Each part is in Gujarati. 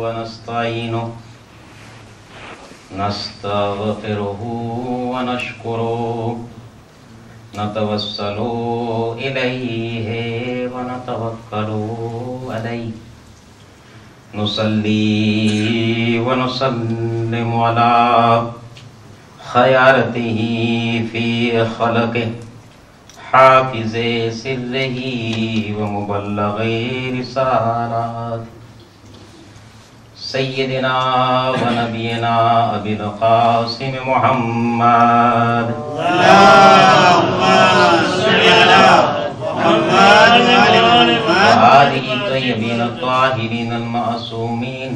ونستعينه نستغفره ونشكره نتوسل إليه ونتوكل عليه نصلي ونسلم على خيارته في خلقه حافظ سره ومبلغ رسالاته سيدنا ونبينا أبي القاسم محمد اللهم صل على محمد وآله الطيبين الطاهرين المعصومين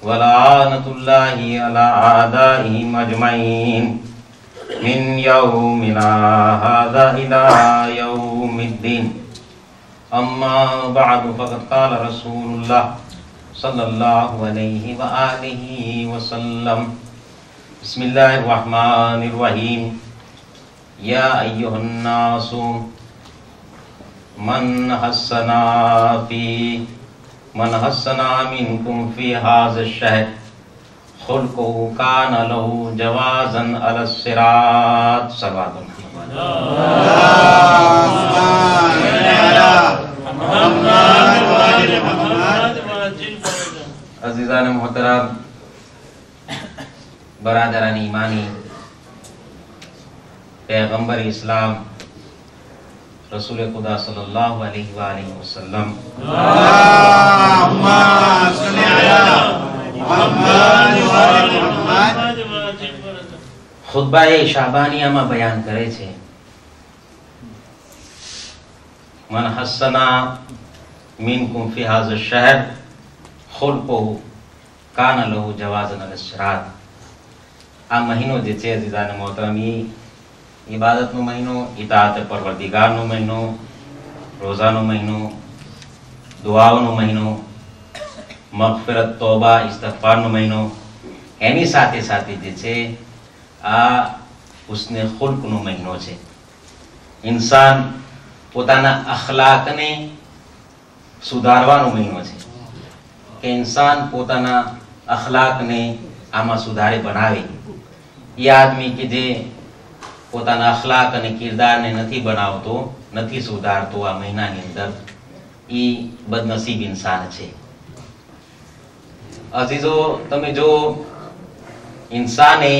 ولعنة الله على أعدائهم أجمعين من يومنا هذا إلى يوم الدين. أما بعد فقد قال رسول الله صلى الله عليه وآله وسلم بسم الله الرحمن الرحيم يا أيها الناس من حسنا منكم في هذا الشهر خلقه كان له جوازا على الصراط صلوات अज़ीज़ान मोहतरम बरादरान ईमानी पैगंबर इस्लाम रसूल खुदा सल्लल्लाहु अलैहि वसल्लम खुतबाए शाबानिया में बयान करे छे मन हसना मिनकुम फी हाज़ा शहर खुल्कुहु कान लहु जवाज़न अल सिरात। आ महीनो जे छे अज़ीज़ान मोहतरम इबादत नो महीनो, इताअत परवरदिगार नो महीनो, रोजा नो महीनो, दुआओ नो महीनो, मगफिरत तौबा इस्तगफार नो महीनो, एनी साथे साथे जे छे आ हुस्ने खुल्क नो महीनो छे। इंसान पोताना अखलाकने सुधारवानो महीनो छे के इंसान पोताना अखलाकने आमा सुधारे बनावे। ये आदमी के जे પોતાના અખલાક અને કિરદારને નથી બનાવતો, નથી સુધારતો આ મહિનાની અંદર, ઈ બદનસીબ ઇન્સાન છે। અઝીઝો, તમે જો ઇન્સાને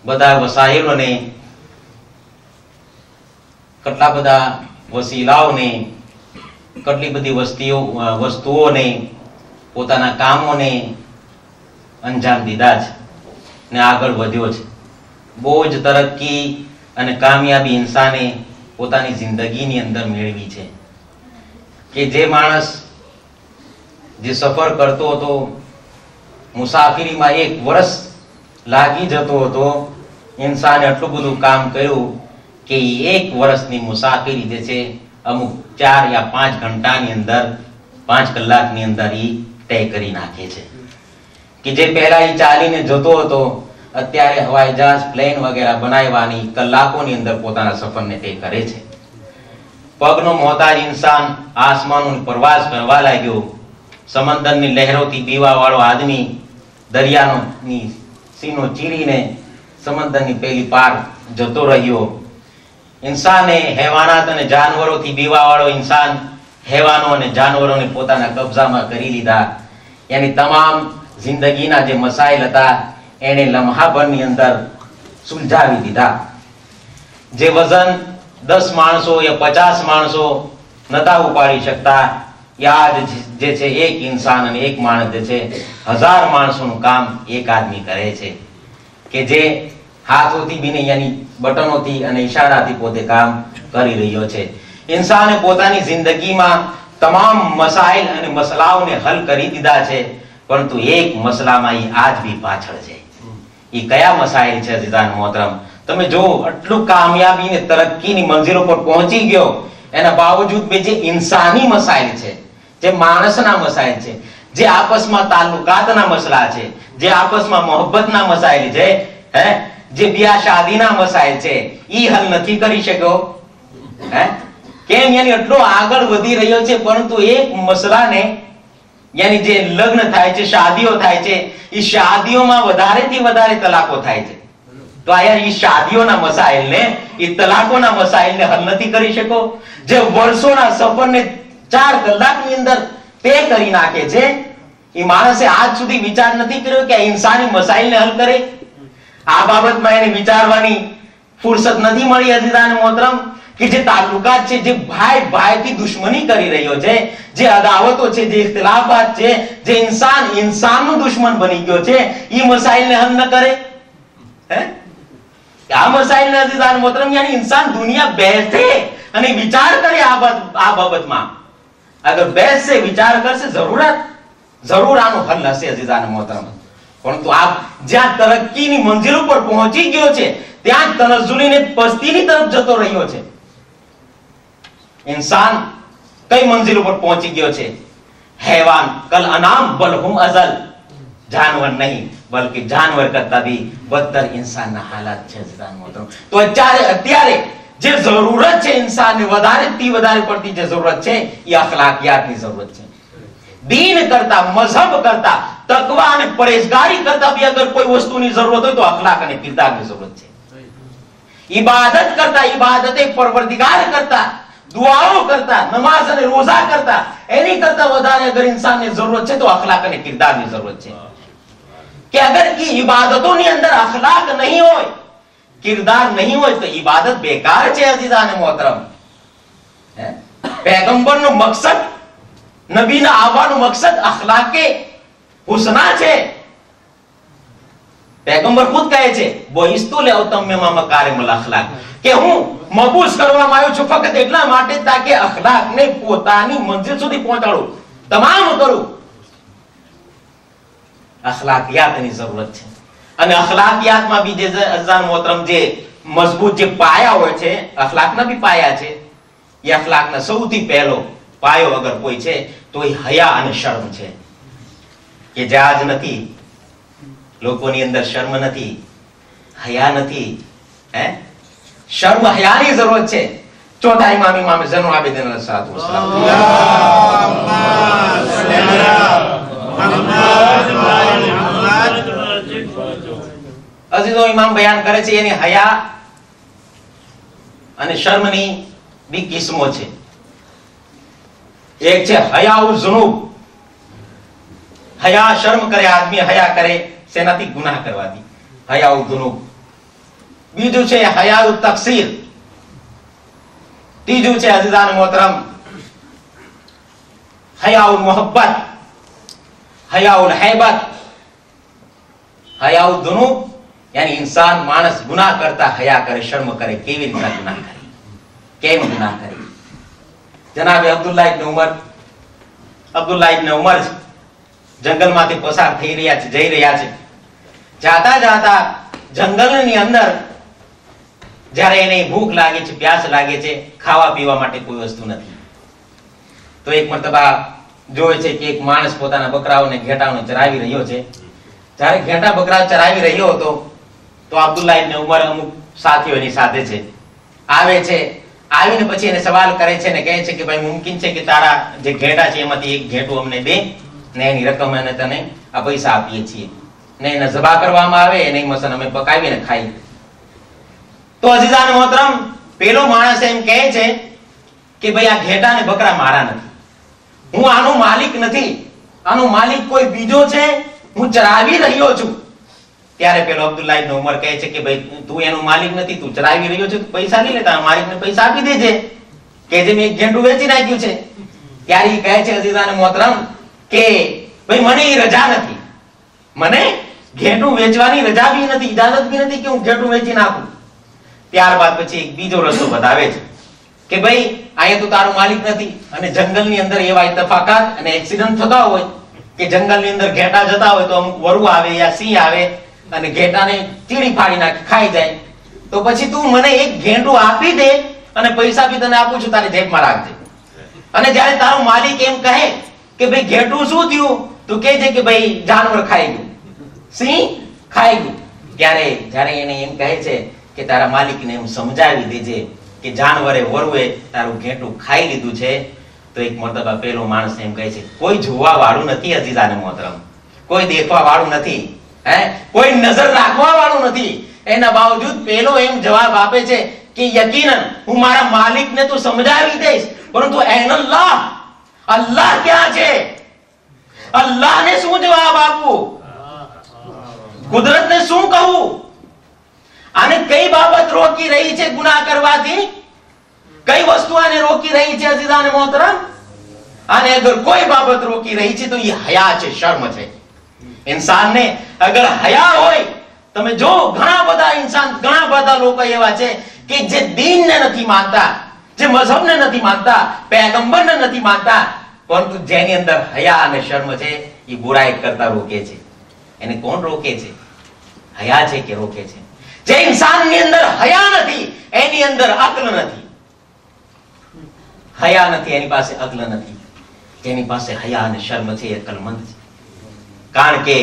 બધા વસાઈલોને, કેટલા બધા વસીલાઓને, કેટલી બધી વસ્તુઓને, પોતાના કામોને અંજામ દીધા છે ને આગળ વધ્યો છે। बोज तरक्की અને કામયાબી ઇન્સાને પોતાની જિંદગીની અંદર મેળવી છે કે જે માણસ જે સફર કરતો હતો, મુસાફરીમાં 1 વર્ષ લાગી જતો હતો, ઇન્સાને આટલું બધું કામ કર્યું કે 1 વર્ષની મુસાફરી જે છે અમુક 4 या 5 ઘંટાની અંદર, 5 કલાકની અંદર ઈ તય કરી નાખે છે કે જે પહેલા ઈ ચાલીને જતો હતો, અત્યારે હવાઈ જહાજ, પ્લેન વગેરે બનાવવાની કલાકોની અંદર પોતાના સફરને તય કરે છે। પગનો મોહતાજ ઇન્સાન આસમાનોની પ્રવાસ કરવા લાગ્યો, સમંદરની લહેરોથી પીવાવાળો આદમી દરિયાની સીનો ચીરીને સમંદરની પેલી પાર જતો રહ્યો। ઇન્સાને હેવાનાત અને જાનવરોથી પીવાવાળો ઇન્સાન હેવાનો અને જાનવરોને પોતાના કબજામાં કરી લીધા। એની તમામ જિંદગીના જે મસાઇલ હતા એને લમ્હા ભરની અંદર સુલઝાવી દીધા। જે વજન 10 માણસો या 50 માણસો નતા ઉપાડી શકતા, યાદ જે છે એક ઇન્સાન અને એક માણસ જે છે 1000 માણસોનું કામ એક આદમી કરે છે કે જે હાથોથી બી નહીં, યાની બટનોથી અને ઈશારાથી પોતે કામ કરી રહ્યો છે। ઇન્સાને પોતાની જિંદગીમાં તમામ મસાઇલ અને મસલાઓને હલ કરી દીધા છે, પરંતુ એક મસલામાં ઈ આજ બી પાછળ છે। ઈ કયા મસાઇલ છે અઝીઝાન મોહતરમ? તમે જો આટલું કામયાબી ને તરક્કીની મંજિલો પર પહોંચી ગયો, એના બાવજૂદ બી જે ઇન્સાની મસાઇલ છે, જે માણસના મસાઇલ છે, જે આપસમાં તાલ્લુકાતના મસલા છે, જે આપસમાં મોહબ્બતના મસાઇલ છે, હે, જે ब्याह शादीना मसाइल छे ઈ હલ નથી કરી શક્યો। હે, કેમ? યાની એટલો આગળ વધી રહ્યો છે, પરંતુ એક મસલાને યાની જે લગ્ન થાય છે, શાદીઓ થાય છે, એ શાદીઓમાં વધારેથી વધારે તલાકો થાય છે. તો આયા એ શાદીઓના મસાઇલને, એ તલાકોના મસાઇલને હલ નથી કરી શકો? જે વર્ષોના સફરને 4 કલાકની અંદર તે કરી નાખે છે, એ માણસે આજ સુધી વિચાર નથી કર્યો કે આ ઇન્સાની મસાઇલને હલ કરે? આ બાબતમાં એને વિચારવાની ફુરસત નથી મળી. અઝીઝાન મોહતરમ, કે જે તાલ્લુકાત છે, જે ભાઈ ભાઈથી દુશ્મની કરી રહ્યો છે, જે અદાવતો છે, જે ઇખ્તિલાફાત છે, જે ઇન્સાનનો દુશ્મન બની ગયો છે, એ મસાઇલને હલ ન કરે? હે? આ મસાઇલને અઝીઝાન મોહતરમ, યાની ઇન્સાન દુનિયા બેસે અને વિચાર કરે આ બાબતમાં. અગર બેસશે, વિચાર કરશે, જરૂર આનો હલ હશે અઝીઝાન મોહતરમ. પરંતુ આ જ્યાં તરક્કીની મંજિલ ઉપર પહોંચી ગયો છે, ત્યાં તનઝુલીને પસ્તીની તરફ જતો રહ્યો છે. ઇન્સાન કઈ મંજિલ ઉપર પહોંચી ગયો છે? हैवान कल अनाम बल हुम अजल, जानवर नहीं बल्कि जानवर करता भी बदतर इंसानના હાલાત છે અઝીઝાન મોહતરમ. તો અત્યારે જે જરૂરત છે ઇન્સાનને વધારેથી વધારે પડતી જે જરૂરત છે એ અખલાકિયાતની જરૂરત છે. દીન કરતા, મઝહબ કરતા, તકવા અને પરેશગારી કરતા भी अगर કોઈ વસ્તુની જરૂરત હોય તો અખલાક અને કિરદારની જરૂરત છે. ઇબાદત કરતા, ઇબાદતે પરવરદિગાર કરતા, દુઆઓ કરતા, નમાઝ અને રોઝા કરતા, એની કરતા વધારે અગર ઇન્સાનને જરૂરત છે તો અખલાક અને કિરદારની જરૂરત છે. કે અગર ઈ ઇબાદતોની અંદર અખલાક નહીં હોય, કિરદાર નહીં હોય તો ઇબાદત બેકાર છે અઝીઝાન મોહતરમ. પૈગંબરનો મકસદ, નબીના આવવાનો મકસદ અખલાકે હુસના છે. પૈગંબર ખુદ કહે છે, બોઇસ્તુ લેઉતમ્મિમા મકારિમલ અખલાક, કે હું મબૂસ કરવામાં આવ્યો છું ફક્ત એટલા માટે તાકે અખલાકને પોતાની મંજિલ સુધી પહોંચાડું, તમામ કરું. અખલાકિયાતની જરૂરત છે. અને અખલાકિયાતમાં બી જે અઝીઝાન મોહતરમ જે મજબૂત જે પાયા હોય છે, અખલાકના બી પાયા છે. એ અખલાકના સૌથી પહેલો પાયો અગર કોઈ છે તો એ હયા અને શર્મ છે. કે જાજ નથી, લોકોની અંદર શર્મ નથી, હયા નથી. શર્મ હયાની જરૂરત છે. ચોથા ઇમામ ઝૈનુલ આબિદીન અલૈહિસ્સલાતુ વસ્સલામ, અઝીઝો ઇમામ બયાન કરે છે એની હયા અને શર્મની બી કિસ્મો છે. એક છે હયાઉલ ઝુનૂબ, હયા શર્મ કરે આદમી, હયા કરે સેનાથી ગુનાહ કરવાથી, હયાઉલ ઝુનૂબ. બીજું છે હયાઉલ તકસીર. ત્રીજું છે અઝીઝાન મોહતરમ હયાઉલ મોહબ્બત, હયાઉલ હૈબત. હયાઉલ ઝુનૂબ યાની ઇન્સાન, માણસ ગુનાહ કરતા હયા કરે, શર્મ કરે. કેવી રીતે ગુનાહ કરે, કેમ ગુનાહ કરે? જનાબે અબ્દુલ્લાહ ઇબ્ન ઉમર જંગલમાંથી પસાર થઈ રહ્યા છે, જઈ રહ્યા છે. જાતા જાતા જંગલની અંદર જ્યારે એને ભૂખ લાગે છે, પ્યાસ લાગે છે, ખાવા પીવા માટે કોઈ વસ્તુ નથી. તો એક મરતબા જોવે છે કે એક માણસ પોતાના બકરાઓને, ઘેટાઓને ચરાવી રહ્યો છે. જ્યારે ઘેટા બકરા ચરાવી રહ્યો હતો તો અબ્દુલ્લાહ ઇબ્ન ઉમર અમુક સાથીઓની સાથે છે, આવે છે. આવીને પછી એને સવાલ કરે છે ને કહે છે કે ભાઈ મુમકિન છે કે તારા જે ઘેટા છે એમાંથી એક ઘેટું અમને દે ને એની રકમ અને તને આ પૈસા આપીએ છીએ, ને એને ઝબા કરવામાં આવે અને મસન અમે પકાવીને ખાઈ. તો અઝીઝાન મોહતરમ પેલો માણસ એમ કહે છે કે ભાઈ આ ઘેટા ને બકરા મારા નથી, હું આનો માલિક નથી, આનો માલિક કોઈ બીજો છે, હું ચરાવી રહ્યો છું. ત્યારે પેલો અબ્દુલ્લાહ ઇબ્ન ઉમર કહે છે કે ભાઈ તું એનો માલિક નથી, તું ચરાવી રહ્યો છે, તું પૈસા લઈ લે, તારા માલિકને પૈસા આપી દેજે કે જે મેં એક ઘેટું વેચી નાખ્યું છે. ત્યારે એ કહે છે અઝીઝાન મોહતરમ કે ભાઈ મને એ રજા નથી, મને ઘેટું વેચવાની રજા બી નથી, ઇજાઝત બી નથી કે હું ઘેટું વેચી નાખું. ત્યારબાદ પછી એક બીજો રસ્તો બતાવે છે કે ભાઈ અહીંયા તો તારો માલિક નથી અને જંગલની અંદર એવા ઇતફાકાત અને એક્સિડન્ટ થતા હોય કે જંગલની અંદર ઘેટા જતા હોય તો અમુક વરુ આવે યા સિંહ આવે અને ઘેટાને ચીડી ફાડી નાખી ખાઈ જાય. તો પછી તું મને એક ઘેટું આપી દે અને પૈસા બી તને આપું છું, તારી જેબમાં રાખજે. અને જ્યારે તારો માલિક એમ કહે કે ભાઈ ઘેટું શું થયું, તું કહે છે કે ભાઈ જાનવર ખાઈ ગયું, સિંહ ખાઈ ગયું. જ્યારે એને એમ કહે છે કે તારા માલિકને એમ સમજાવી દેજે કે જાનવરે વરુએ તારું ઘેટું ખાઈ લીધું છે, તો એક મરતબા પેલો માણસ એમ કહે છે, કોઈ જોવા વાળું નથી અઝીઝાને મોહતરમ, કોઈ દેખવા વાળું નથી, કોઈ નજર રાખવા વાળું નથી. એના બાવજૂદ પેલો એમ જવાબ આપે છે કે યકીનન હું મારા માલિકને તો સમજાવી દઈશ, પરંતુ એનલ્લાહ, અલ્લાહ ક્યાં છે? અલ્લાહને શું જવાબ આપવું? કુદરતને શું કહું? આને કઈ બાબત રોકી રહી છે ગુનાહ કરવાથી? કઈ વસ્તુ આને રોકી રહી છે અઝીઝાને મોહતરમ? આને અગર કોઈ બાબત રોકી રહી છે તો એ હયા છે, શર્મ છે. ઇન્સાનને અગર હયા હોય, તમે જો ઘણા બધા લોકો એવા છે કે જે દીનને નથી માનતા, જે મઝહબને નથી માનતા, પૈગંબરને નથી માનતા, પરંતુ જેની અંદર હયા અને શર્મ છે એ બુરાઈ કરતા રોકે છે. એને કોણ રોકે છે? હયા છે કે રોકે છે? જે ઇન્સાનની અંદર હયા નથી એની અંદર અક્લ નથી. હયા નથી એની પાસે અક્લ નથી. જેની પાસે હયા અને શર્મ છે એ અક્લમંદ છે. કારણ કે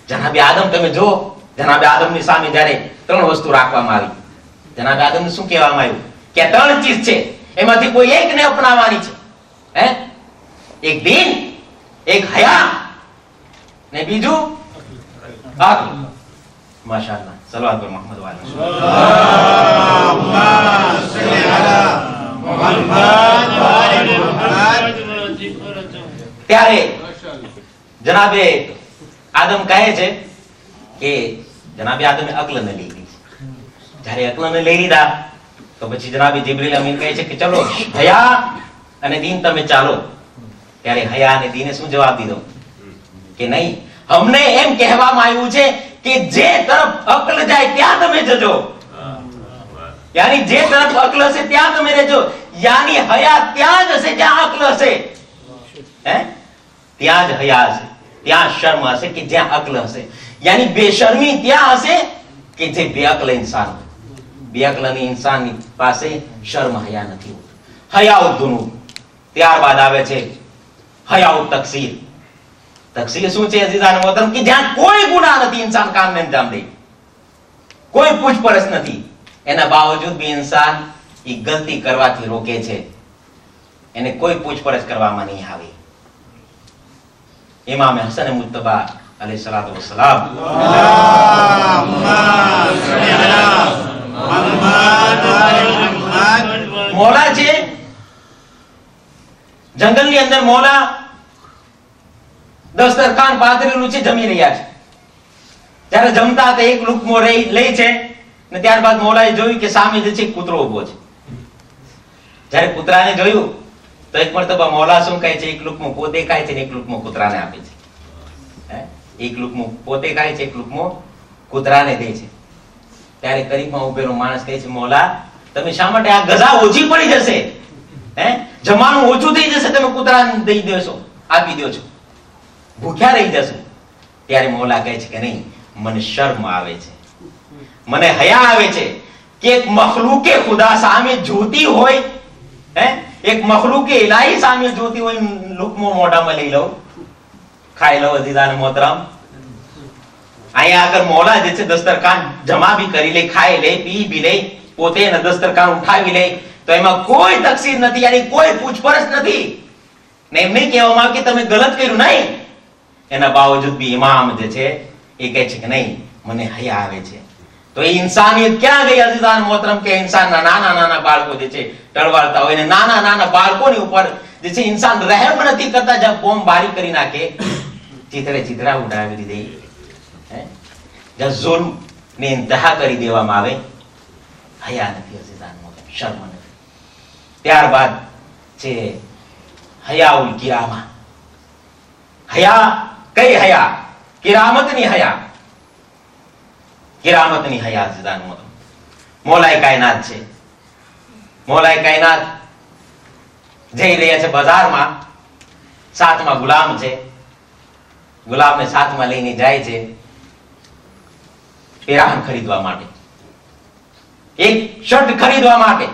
જનાબે આદમ, તમે જો જનાબે આદમની સામે જ્યારે 3 વસ્તુ રાખવામાં આવી, જનાબે આદમને શું કહેવામાં આવ્યું કે આ 3 ચીજ છે, એમાંથી કોઈ એકને અપનાવવાની છે. એક દીન, એક હયા ને બીજું અક્લ. માશાઅલ્લાહ, સલવાત પર મોહમ્મદ વાલા. ત્યારે જનાબે આદમ કહે છે કે જનાબે આદમે અક્લને લઈ લીધી. જ્યારે અક્લને લઈ લીધા તો પછી જનાબે જિબ્રીલ અમીન કહે છે કે ચલો હયા અને દીન તમે ચાલો. ત્યારે હયા અને દીને શું જવાબ દીધો કે નહીં, અમને એમ કહેવામાં આવ્યું છે કે જે તરફ અક્લ જાય ત્યાં તમે જજો, યાની જે તરફ અક્લ હશે ત્યાં તમે રહેજો, યાની હયા ત્યાં જ હશે જ્યાં અક્લ હશે. ત્યાં જ હયા હશે, ત્યાં શર્મ હશે કે જ્યાં અક્લ હશે. યાની બેશર્મી ત્યાં હશે કે જે બેઅક્લ ઇન્સાન હોય. બેઅક્લની ઇન્સાનની પાસે શર્મ હયા નથી હોતી. હયાઉ દુનૂબ, ત્યારબાદ આવે છે હયાઉ તકસીર. તકસીર શું છે અઝીઝાન મોહતરમ? કે જ્યાં કોઈ ગુનાહ નથી, ઇન્સાન કામને અંજામ દે, કોઈ પૂછપરછ નથી, એના બાવજૂદ બી ઇન્સાન એ ગલતી કરવાથી રોકે છે, એને કોઈ પૂછપરછ કરવામાં નહીં આવે. ઇમામ હસન મુજતબા અલૈહિ સલાતુ વસ્સલામ મોલા છે, જંગલની અંદર મોલા દસ્તરખાન પાથરેલું છે, જમી રહ્યા છે. જ્યારે જમતા હતા એક લુકમો લે છે ને ત્યારબાદ મોલાએ જોયું કે સામે જે છે કૂતરો ઉભો છે. જ્યારે કૂતરાને જોયું તો એક મરતબા મોલા શું કહે છે, એક લુકમો પોતે ખાય છે ને એક લુકમો કૂતરાને આપે છે. એક લુકમો પોતે ખાય છે, એક લુકમો કૂતરાને દે છે. ત્યારે કરીબમાં ઉભેલો માણસ કહે છે, મોલા તમે શા માટે, આ ગઝા ઓછી પડી જશે, જમવાનું ઓછું થઈ જશે, તમે કૂતરાને દઈ દેશો, આપી દો છો, ભૂખ્યા રહી જશો. ત્યારે મોલા કહે છે કે નહીં, મને શર્મ આવે છે, મને હયા આવે છે કે એક મખલૂકે ખુદા સામે જોતી હોય, એક મખલૂકે ઇલાહી સામે જોતી હોય, લુકમો મોઢામાં લઈ લઉં, ખાઈ લો અઝીઝાન મોહતરમ. અહીંયા આગળ મોલા જે છે દસ્તરખાન જમા બી કરી લે, ખાઈ લે, પી બી લે, પોતે દસ્તરખાન ઉઠાવી લે, તો એમાં કોઈ તકસીર નથી, યાની કોઈ પૂછપરછ નથી. ને એમ નહીં કહેવામાં આવે કે તમે ગલત કર્યું, નહીં. એના બાવજૂદ બી ઇમામ જે છે એ કહે છે કે નહીં, મને હયા આવે છે. તો એ ઇન્સાનિયત ક્યાં ગઈ અઝીઝાન મોહતરમ? કે ઇન્સાનના નાના બાળકો જે છે ટળવાળતા હોય ને નાના બાળકોની ઉપર જે છે ઇન્સાન રહેમ નથી કરતા, જ્યાં બોમ્બ બારી કરી નાખે, ચીતરા ઉડાવી દે, જ્યાં ઝુલ્મ ની ઇંતહા કરી દેવામાં આવે, હયા નથી અઝીઝાન મોહતરમ, શર્મ નથી. ત્યારબાદ છે હયાઉલ કિરામા. હયા કઈ હયા? કિરામતની હયા. કિરામતની હયા અઝીઝાન મોહતરમ. મોલાએ કાયનાત છે, મોલાએ કાયનાત જઈ રહ્યા છે બજારમાં, સાથમાં ગુલામ છે, ગુલામને સાથમાં લઈને જાય છે પેરાહન ખરીદવા માટે, એક શર્ટ ખરીદવા માટે.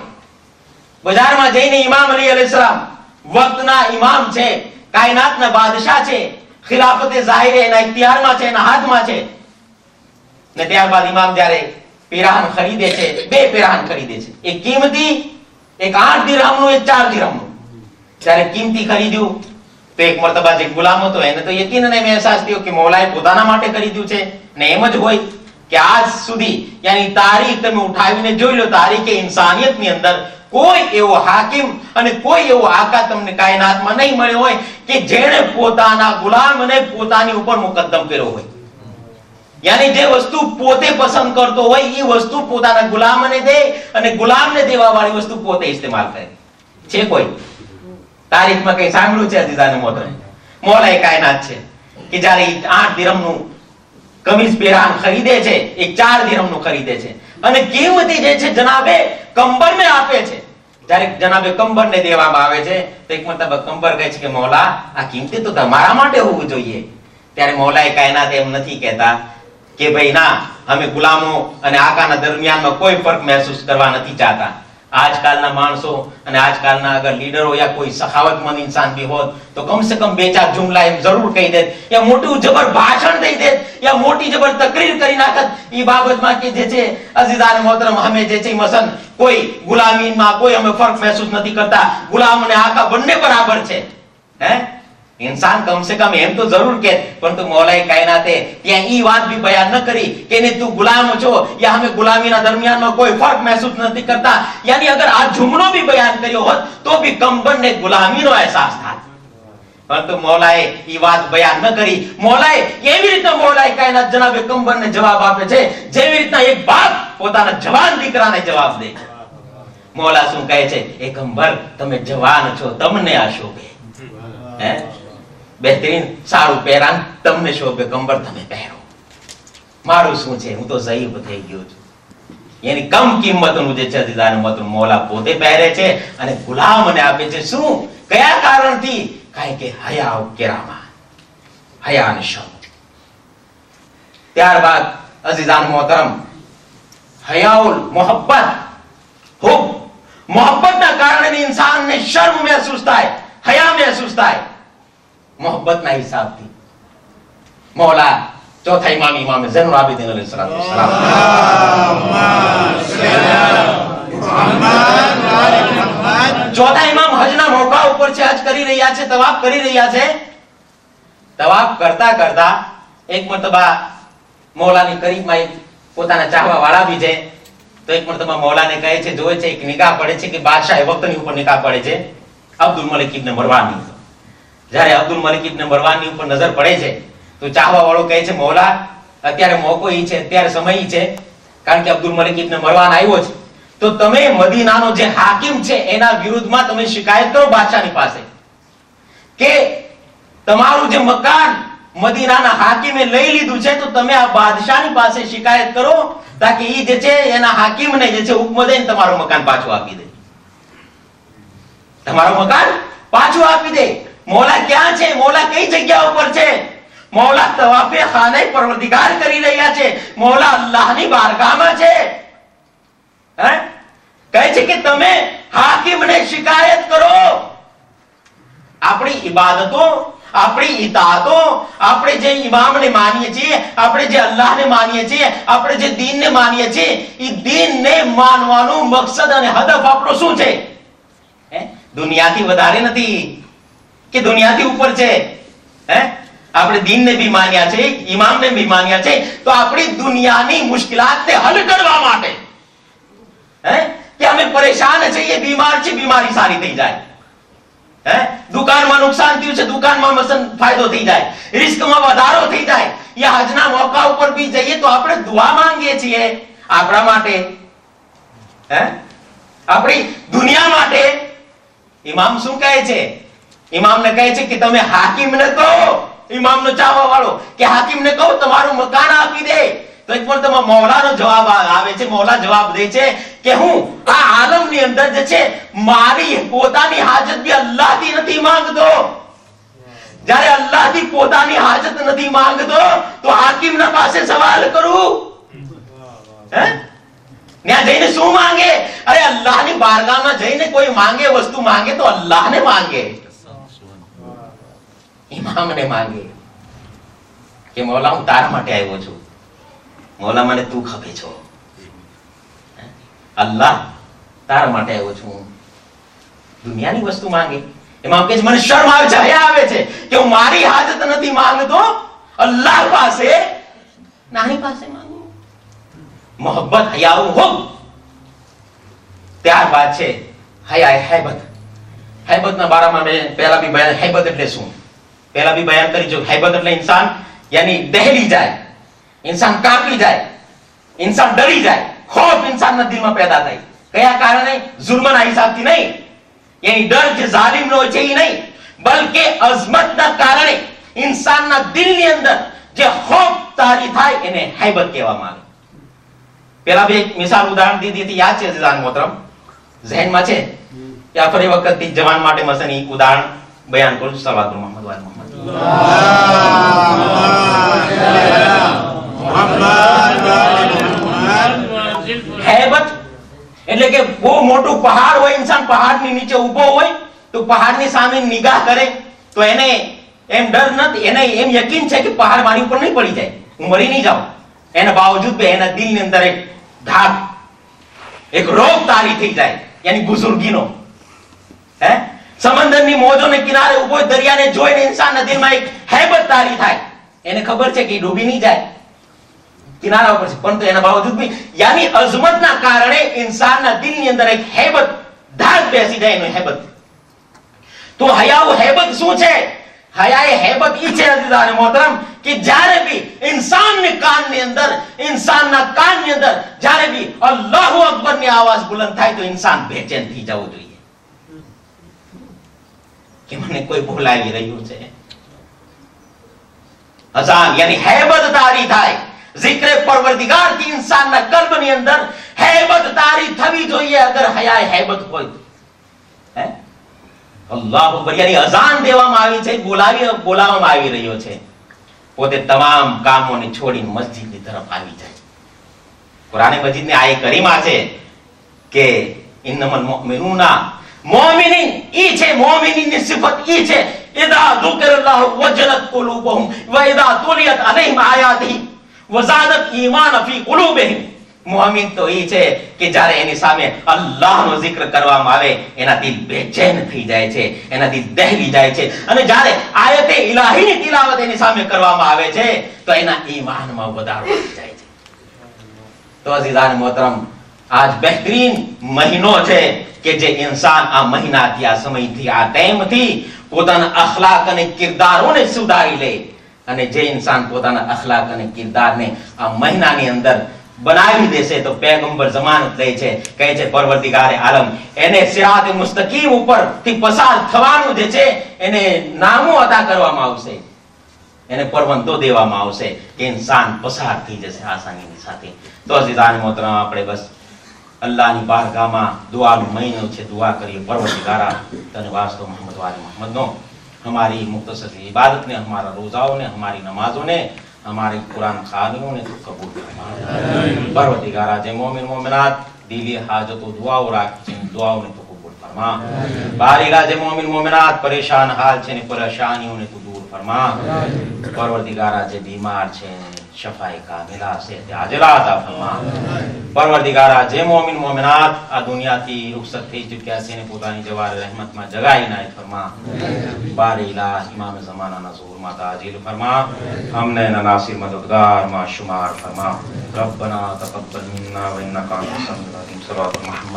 બજારમાં જઈને ઇમામ અલી અલૈહિસ્સલામ વક્તના ઇમામ છે, કાયનાતના બાદશાહ છે, ખિલાફતે ઝાહિર એના ઇખ્તિયારમાં છે, એના હાથમાં છે. ને ત્યારબાદ ઇમામ જ્યારે પેરાહન ખરીદે છે, 2 પેરાહન ખરીદે છે, એક કિંમતી, એક 8 દિરહમનું, એક 4 દિરહમનું. જ્યારે કિંમતી ખરીદ્યું તો એક મરતબા જે ગુલામ હતો એને તો યકીનન એમ અહેસાસ થયો કે મૌલાએ પોતાના માટે ખરીદ્યું છે, ને એમ જ હોય કે આજ સુધી યાની તારીખ તમે ઉઠાવીને જોઈ લો, તારીખે ઇન્સાનિયતની અંદર કોઈ એવો હાકિમ અને કોઈ એવો આકા તમને કાયનાતમાં નહીં મળ્યો હોય કે જેણે પોતાના ગુલામને પોતાની ઉપર મુકદ્દમ કર્યો હોય. યાની જે વસ્તુ પોતે પસંદ કરતો હોય એ વસ્તુ પોતાના ગુલામને દે અને ગુલામને દેવા વાળી વસ્તુ પોતે ઇસ્તેમાલ કરે. છે કોઈ તારીખમાં કઈ સાંભળ્યું છે અજીઝાને મોહતરમ? મૌલાએ કાયનાત છે કે જ્યારે 8 દિરહમનું કમીઝ પહેરાન ખરીદે છે, એક 4 દિરહમનું ખરીદે છે અને કિંમતી જે છે જનાબે કંબરને આપે છે. જ્યારે જનાબે કંબરને દેવામાં આવે છે તો એક મતલબ કંબર કહે છે કે મૌલા આ કિંમતી તો તમારા માટે હોવું જોઈએ. ત્યારે મૌલાએ કાયનાત એમ નથી કહેતા કે ભાઈ ના, અમે ગુલામો અને આકાના દરમિયાનમાં કોઈ ફરક મહેસૂસ કરવા નથી ચાહતા. આજકાલના માણસો અને આજકાલના અગર લીડરો યા કોઈ સખાવતમંદ ઇન્સાન ભી હોત તો કમ સે કમ 2-4 જુમલા એમ જરૂર કહી દે, યા મોટું જબર ભાષણ દઈ દે, યા મોટી જબર તકરીર કરી નાખત ઈ બાબતમાં કે જે છે અઝીઝાને મોહતરમ અમે જે છે મસન કોઈ ગુલામીમાં કોઈ અમે ફરક મહેસૂસ નથી કરતા, ગુલામ અને આકા બંને બરાબર છે. હે इंसान कम से कम एम तो जरूर के, परंतु मौलाए कायनाते ત્યાં ઈ વાત भी बयान न करी કે ને તું ગુલામ છો या हमें गुलामीના દરમિયાનમાં કોઈ ફરક મહેસૂસ નથી કરતા. यानी अगर આ જુમલો भी बयान કર્યો હોત તો भी કંબરને ગુલામીનો અહેસાસ થાત. પરંતુ મૌલાએ ઈ વાત બયાન ન કરી. મૌલાએ એવી રીતે મૌલાએ કાયનાત જનાબે કંબરને જવાબ આપે છે જેવી રીતના એક બાપ પોતાના જવાન દીકરાને જવાબ દે. મૌલા શું કહે છે? એ કંબર તમે જવાન છો, તમને આ શોભે. હે બેહતરીન સારું પહેરાન તમને શોભે, કંબર તમે પહેરો. મારું શું છે, હું તો ઝઈફ થઈ ગયો છું. એની કમ કિંમતનું જે છે અઝીઝાને મોહતરમ મૌલા પોતે પહેરે છે અને ગુલામને આપે છે. શું, કયા કારણથી? કાંઈ કે હયા કિરામા, હયા શબ્દ. ત્યારબાદ અઝીઝાને મોહતરમ હયાઉલ મોહબ્બત, હુબ, મોહબ્બતના કારણે ઇન્સાનને શર્મ મહેસૂસ થાય, હયા મહેસૂસ થાય. मोहब्बतના હિસાબથી મૌલા ચોથા ઇમામ ઝૈનુલ આબિદીન અલૈહિસ્સલાતુ વસ્સલામ ચોથા ઇમામ હજના મોકા ઉપર છે, હજ કરી રહ્યા છે, તવાફ કરી રહ્યા છે. તવાફ કરતા કરતા એક મરતબા મૌલાની કરીબમાં એક પોતાના ચાહવા વાળા બી છે તો એક મરતબા મૌલાને કહે છે, જોવે છે એક નિગાહ પડે છે કે બાદશાહ વક્તની ઉપર નિગાહ પડે છે અબ્દુલ મલિક ઇબ્ન મરવાનની. જ્યારે અબ્દુલ મલિક ઇબ્ન મરવાનની ઉપર નજર પડે છે તો ચાહવા વાળો કહે છે, મૌલા અત્યારે મોકો ઈ છે, અત્યારે સમય ઈ છે, કારણ કે અબ્દુલ મલિક ઇબ્ન મરવાન આવ્યો છે તો તમે મદીનાનો જે હાકિમ છે એના વિરુદ્ધમાં તમે શિકાયત કરો બાદશાહની પાસે કે તમારું જે મકાન મદીનાના હાકીમે લઈ લીધું છે તો તમે આ બાદશાહની પાસે શિકાયત કરો તાકી ઈ જે છે એના હાકીમને જે છે હુકમ દઈને તમારું મકાન પાછું આપી દે, તમારું મકાન પાછું આપી દે. મૌલા ક્યાં છે? મૌલા કઈ જગ્યા ઉપર છે? મૌલા તવાફે ખાને પરવરદિગાર કરી રહ્યા છે, મૌલા અલ્લાહની બારગાહમાં છે. હે કહે છે કે તમે હાકિમને શિકાયત કરો. આપણી ઇબાદતો, આપણી ઇતાતો, આપણે જે ઇમામને માનીએ છીએ, આપણે જે અલ્લાહને માનીએ છીએ, આપણે જે દીનને માનીએ છીએ, એ દીનને માનવાનું મકસદ અને હદફ આપણો શું છે? દુનિયાથી વધારે નથી કે દુનિયાથી ઉપર છે. હે આપણે દીનને ભી માન્યા છે, ઇમામને ભી માન્યા છે તો આપણી દુનિયાની મુશ્કિલાતને હલ કરવા માટે. હે કે અમે પરેશાન છીએ, બીમાર છે, બીમારી સારી થઈ જાય. હે દુકાનમાં નુકસાન થયું છે, દુકાનમાં મસન ફાયદો થઈ જાય, રિસ્કમાં વધારો થઈ જાય. યા હજના મોકા ઉપર ભી જઈએ તો આપણે દુઆ માંગીએ છીએ આપણા માટે, હે આપણી દુનિયા માટે. ઇમામ શું કહે છે? ઇમામને કહે છે કે તમે હાકિમને કહો, ઇમામનો ચાહવા વાળો કે હાકિમને કહો તમારું મકાન આપી દે. તો એક પણ તમારા મૌલાનો જવાબ આવે છે, મૌલા જવાબ દે છે કે હું આ આલમની અંદર જે છે મારી પોતાની હાજત બી અલ્લાહથી નથી માંગતો. જ્યારે અલ્લાહથી પોતાની હાજત નથી માંગતો તો હાકિમના પાસે સવાલ કરું. હે ત્યાં જઈને શું માંગે? અરે અલ્લાહની બારગાહમાં જઈને કોઈ માંગે, વસ્તુ માંગે તો અલ્લાહને માંગે, ઇમામને માંગે કે મૌલા હું તારા માટે આવ્યો છું, મૌલા મને તું ખપે છો. અલ્લાહ તારા માટે આવ્યો છું. દુનિયાની વસ્તુ માંગે એમાં કે મને શરમ આવે છે, હયા આવે છે કે હું મારી હાજત નથી માંગતો, અલ્લાહ પાસે નાની પાસે માંગુ. મોહબ્બત હયાઉ હુબ. ત્યારબાદ છે હયા હૈબત. હૈબતના બારામાં મેં પહેલા બી બયાન, હૈબત એટલે શું પહેલા બી બયાન કરી જો. હૈબત એટલે ઇન્સાન યાની દહેલી જાય, ઇન્સાન કાપી જાય, ઇન્સાન ડરી જાય, ખોફ ઇન્સાનના દિલમાં પેદા થાય. કયા કારણે? જુલ્મના હિસાબથી નહીં, યાની ડર જે જાલિમનો છે એ નહીં, બલકે અઝમતના કારણે ઇન્સાનના દિલની અંદર જે ખોફ તારી થાય એને હૈબત કહેવામાં આવે. પેલા બે એક મિસાલ ઉદાહરણ દીધી હતી, યાદ છે અઝીઝાન મોહતરમ? ઝહેનમાં છે? યા ફરી વખત જવાન માટે મસની ઉદાહરણ બયાન કરું. સલાવત મોહમ્મદ વાલ મોહમ્મદ. હૈબત એટલે કે બહુ મોટું પહાડ હોય, ઇન્સાન પહાડની નીચે ઊભો હોય તો પહાડની સામે નિગાહ કરે તો એને એમ ડર નથી, એને એમ યકીન છે કે પહાડ મારી ઉપર નહીં પડી જાય, હું મરી નહીં જાઉં. એના બાવજૂદ બે એના દિલની અંદર એક ધાક, એક રોગ તારી થઈ જાય, યાની બુઝુર્ગીનો. હે સમંદરની મોજોને કિનારે ઊભો દરિયાને જોઈને ઇન્સાનના દિલમાં એક હૈબત તારી થાય. એને ખબર છે કે ડૂબી નહીં જાય, કિનારા ઉપર છે, પરંતુ એના બાવજૂદ બી યાની અઝમતના કારણે ઇન્સાનના દિલની અંદર એક હૈબત ધાક બેસી જાય, એનો હૈબત. તો હયાઉ હૈબત શું છે? હયાએ હૈબત ઈ છે અઝીઝાન મોહતરમ કે જ્યારે બી ઇન્સાનની કાનની અંદર, ઇન્સાનના કાનની અંદર જ્યારે બી અલ્લાહુ અકબરની આવાજ બુલંદ થાય તો ઇન્સાન બેચેન થઈ જવું જોઈએ કે મને કોઈ બોલાવી રહ્યું છે. અઝાન યાની હૈબત તારી થાય, ઝિક્ર પરવરદિગાર થી ઇન્સાનના કલ્બની અંદર હૈબત તારી થવી જોઈએ. અગર હયાએ હૈબત હોય તો હે અલ્લાહુ અકબર યાની અઝાન દેવામાં આવી છે, બોલાવવામાં આવી રહ્યો છે, પોતે તમામ કામોને છોડીને મસ્જિદની તરફ આવી જાય. કુરાન મજીદની આ કરીમા છે કે ઇન્નમલ મુમિનુના, મોમિનીન ઈ છે, મોમિનીની સિફત ઈ છે ઇદા ذکرલ્લાહુ વજલત કુલુબુહુમ વ ઇદા તુલિયત અલૈહિમ આયાતિહી વઝાદત ઈમાન ફી કુલુબિહિમ. મોમિન તો ઈ છે કે જ્યારે એની સામે અલ્લાહનો zikr કરવામાં આવે એના દિલ બેચેન થઈ જાય છે, એના દિલ દહેલી જાય છે, અને જ્યારે આયતે ઇલાહીની તિલાવત એની સામે કરવામાં આવે છે તો એના ઈમાનમાં વધારો થઈ જાય છે. તો અઝીઝાન મોહતરમ, આજ બહેતરીન મહિનો છે કે જે ઇન્સાન આ મહિનાથી, આ સમયથી, આ ટાઈમથી પોતાના અખલાક અને કિરદારોને સુધારી લે. અને જે ઇન્સાન પોતાના અખલાક અને કિરદારને આ મહિનાની અંદર બનાવી દેશે તો પૈગંબર જમાનત લે છે, કહે છે પરવરદિગારે આલમ એને સિરાતે મુસ્તકીમ ઉપરથી પસાર થવાનું જે છે એને નામો અતા કરવામાં આવશે, એને પરવંતો દેવામાં આવશે કે ઇન્સાન પસાર થઈ જશે આસાનીની સાથે. તો અઝીઝાન મોહતરમ, આપણે બસ અલ્લાહની બારગાહમાં દુઆનો મહિનો છે, દુઆ કરીએ પરવરદિગારા તને વાસ્તો મોહમ્મદ વાલે મોહમ્મદનો हमारी मुख्तसर इबादत ने, हमारा रोजाओं ने, हमारी नमाजों ने, हमारी कुरान खानियों ने तो कबूल फरमा. परवरदिगारा जे मोमिन मोमिनात दिली हाजतो दुआओ राखी છે, दुआओं ने तो कबूल फरमा. बारिगा जे मोमिन मोमिनात परेशान हाल છે ને પરેશાનીઓ ને તો દૂર ફરમા. પરવરદિગારા જે બીમાર છે શફાએ કામિલા સેહત આજલા અતા ફરમા. પરવરદિગારા જે મોમિન મોમિનાત આ દુનિયાથી રૂખસત થઈ ચૂક્યા છે ને પોતાની જવારે રહેમતમાં જગાઈ નાય ફરમા. बारे इलाह इमाम ज़माना नज़ूर माता आजिल फरमा, हमने नासिर मददगार मा शुमार फरमा. रब्बना तक़ब्बल मिन्ना व इन्नका अंतस समीउल अलीम. सल्लल्लाहु अलैहि वसल्लम.